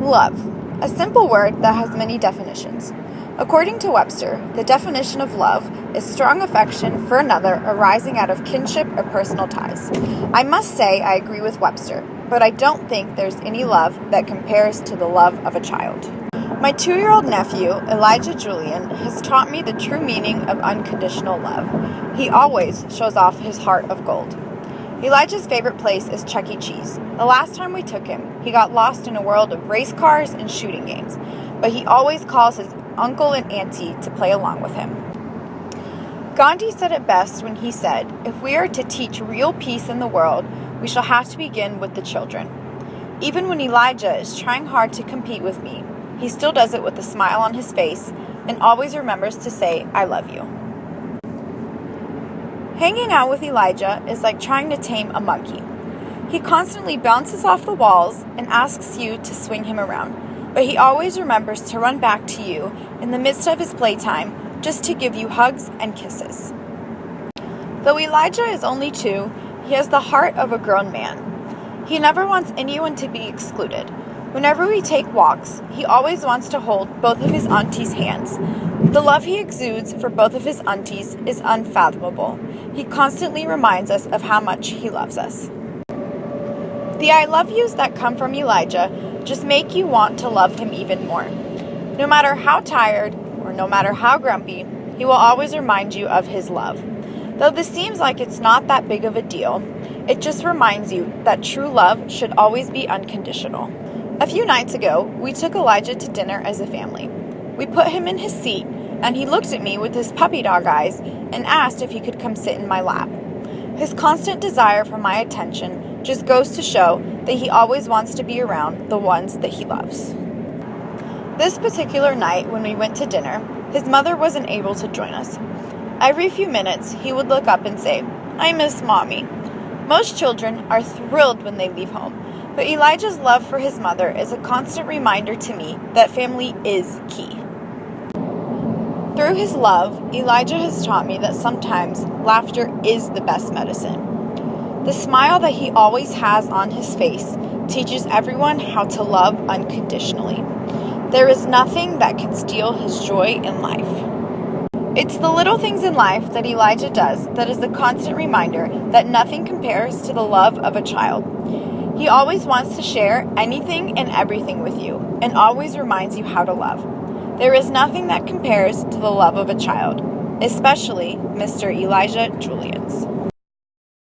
Love, a simple word that has many definitions. According to Webster, the definition of love is strong affection for another arising out of kinship or personal ties. I must say I agree with Webster, but I don't think there's any love that compares to the love of a child. My 2-year-old nephew, Elijah Julian, has taught me the true meaning of unconditional love. He always shows off his heart of gold. Elijah's favorite place is Chuck E. Cheese. The last time we took him, he got lost in a world of race cars and shooting games, but he always calls his uncle and auntie to play along with him. Gandhi said it best when he said, "If we are to teach real peace in the world, we shall have to begin with the children." Even when Elijah is trying hard to compete with me, he still does it with a smile on his face and always remembers to say, "I love you." Hanging out with Elijah is like trying to tame a monkey. He constantly bounces off the walls and asks you to swing him around, but he always remembers to run back to you in the midst of his playtime just to give you hugs and kisses. Though Elijah is only 2, he has the heart of a grown man. He never wants anyone to be excluded. Whenever we take walks, he always wants to hold both of his aunties' hands. The love he exudes for both of his aunties is unfathomable. He constantly reminds us of how much he loves us. The I love yous that come from Elijah just make you want to love him even more. No matter how tired or no matter how grumpy, he will always remind you of his love. Though this seems like it's not that big of a deal, it just reminds you that true love should always be unconditional. A few nights ago, we took Elijah to dinner as a family. We put him in his seat, and he looked at me with his puppy dog eyes and asked if he could come sit in my lap. His constant desire for my attention just goes to show that he always wants to be around the ones that he loves. This particular night when we went to dinner, his mother wasn't able to join us. Every few minutes, he would look up and say, "I miss Mommy." Most children are thrilled when they leave home, but Elijah's love for his mother is a constant reminder to me that family is key. Through his love, Elijah has taught me that sometimes laughter is the best medicine. The smile that he always has on his face teaches everyone how to love unconditionally. There is nothing that can steal his joy in life. It's the little things in life that Elijah does that is the constant reminder that nothing compares to the love of a child. He always wants to share anything and everything with you and always reminds you how to love. There is nothing that compares to the love of a child, especially Mr. Elijah Julians.